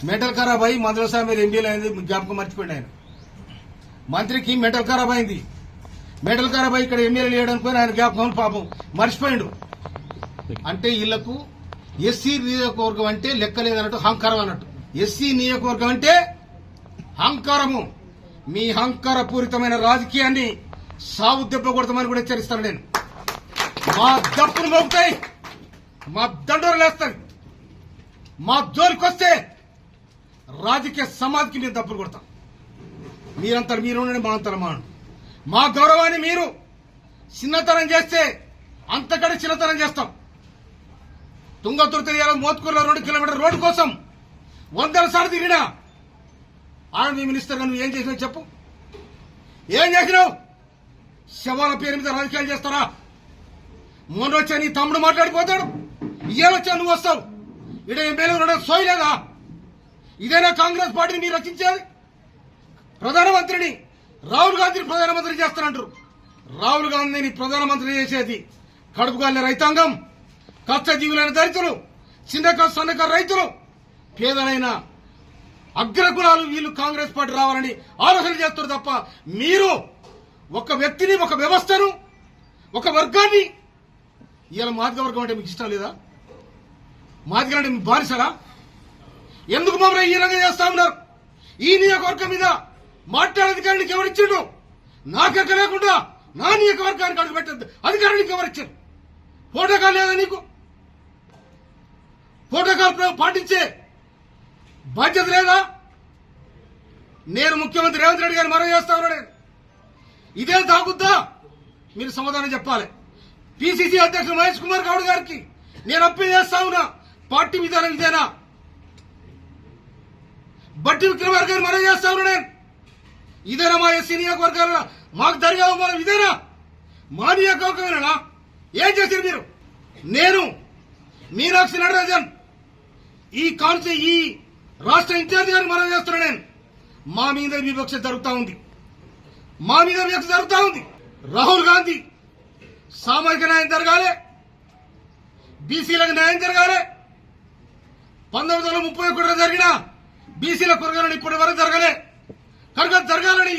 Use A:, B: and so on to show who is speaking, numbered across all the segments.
A: Mental ఖరాబ్ అయ్యి మంత్రుల మీరు ఎంపీలు అయింది జ్ఞాపకం మర్చిపోయింది. ఆయన మంత్రికి మెంటల్ ఖరాబ్ అయింది. మెంటల్ ఖరాబ్ అయ్యి ఇక్కడ ఎమ్మెల్యేలు వేయడానికి పోయి ఆయన జ్ఞాపకం పాపం మర్చిపోయిండు. అంటే వీళ్లకు ఎస్సీ నియోజకవర్గం అంటే లెక్కలేదన్నట్టు అహంకారం అన్నట్టు. ఎస్సీ నియోజకవర్గం అంటే అహంకారము. మీ అహంకారపూరితమైన రాజకీయాన్ని సాగు దెబ్బ కొడతామని కూడా హెచ్చరిస్తాను నేను. మా దప్పులు మోగుతాయి, మా దండోరలు వేస్తాయి. మా జోలికి వస్తే రాజకీయ సమాధికి మేము దప్పులు కొడతాం. మీరంతా మీరు ఉండండి, మా అంతా మా మా గౌరవాన్ని మీరు చిన్నతనం చేస్తే అంతకంటే చిన్నతనం చేస్తాం. తుంగతుర్తి తెలియాలి మోత్కూరులో 2 కిలోమీటర్ రోడ్డు కోసం 100 సార్లు తిరిగినా ఆర్మీ మినిస్టర్ నువ్వు ఏం చేసినావు చెప్పు. ఏం చేసినావు? శవాల పేరు మీద రాజకీయాలు చేస్తారా? మొన్న వచ్చా నీ తమ్ముడు మాట్లాడిపోతాడు, ఇయ్యాలొచ్చా నువ్వు వస్తావు. ఇక్కడ ఎమ్మెల్యే సోయలేదా? ఇదేనా కాంగ్రెస్ పార్టీని మీరు రచించేది? ప్రధానమంత్రిని రాహుల్ గాంధీని ప్రధానమంత్రి చేస్తారంటారు. రాహుల్ గాంధీని ప్రధానమంత్రి చేసేది కడుపుగాలిన రైతాంగం, కష్టజీవులైన దళితులు, చిన్నకారు సన్నకారు రైతులు, పేదలైన అగ్రకులాలు. వీళ్ళు కాంగ్రెస్ పార్టీ రావాలని ఆలోచన చేస్తారు తప్ప మీరు ఒక వ్యక్తిని, ఒక వ్యవస్థను, ఒక వర్గాన్ని ఇవాళ మాదిగ వర్గం అంటే మీకు ఇష్టం లేదా? మాదిగ అంటే మీకు బానిసరా? ఎందుకు మమ్మల్ని ఈ రంగం చేస్తా ఉన్నారు? ఈ నియోజకవర్గం మీద మాట్లాడే అధికారులకు ఎవరిచ్చిండు? నాకెక్క లేకుండా నా నియోజకవర్గానికి అడుగు పెట్టద్దు అధికారులకు ఎవరిచ్చారు? ప్రోటోకాల్ లేదా నీకు? ప్రోటోకాల్ పాటించే బాధ్యత లేదా? నేను ముఖ్యమంత్రి రేవంత్ రెడ్డి గారిని మనవి చేస్తా ఉన్నాను. ఇదే తాగుద్దా? మీరు సమాధానం చెప్పాలి. పిసిసి అధ్యక్షుడు మహేష్ కుమార్ గౌడ్ గారికి నేను అప్పీల్ చేస్తా ఉన్నా, పార్టీ విధానం ఇదేనా? బట్టి విక్రమార్క గారిని మనవి చేస్తా ఉన్నా నేను, ఇదేనా మా ఎస్సీ నియోజకవర్గాల్లో మాకు జరిగే అవమానం? ఇదేనా మా నియోజకవర్గమేనా? ఏం చేశారు మీరు? నేను మీనాక్షి నటరాజన్ ఈ రాష్ట్ర ఇన్ఛార్జి గారిని మనవి చేస్తున్నా నేను. మా మీద వివక్ష జరుగుతా ఉంది, మా మీద వివక్ష జరుగుతా ఉంది. రాహుల్ గాంధీ సామాజిక న్యాయం జరగాలి, బీసీలకు న్యాయం జరగాలి. 1931 జరిగిన బీసీల కురగాలని ఇప్పటి వరకు జరగలే. కనుక జరగాలని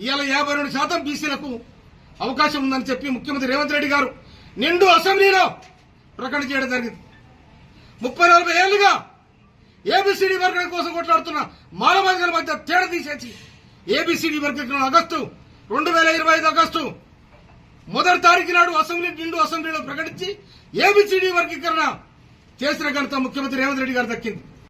A: ఇవాళ 52% బీసీలకు అవకాశం ఉందని చెప్పి ముఖ్యమంత్రి రేవంత్ రెడ్డి గారు నిండు అసెంబ్లీలో ప్రకటన చేయడం జరిగింది. 30-40 ఏళ్లుగా ఏబిసిడి వర్గం కోసం కొట్లాడుతున్న మానవాధికార మధ్య తేడా తీసేసి ఏబిసిడి వర్గీకరణ ఆగస్టు 2025 ఆగస్టు 1వ తారీఖు నాడు నిండు అసెంబ్లీలో ప్రకటించి ఏబిసిడి వర్గీకరణ చేసిన ఘనత ముఖ్యమంత్రి రేవంత్ రెడ్డి గారు దక్కింది.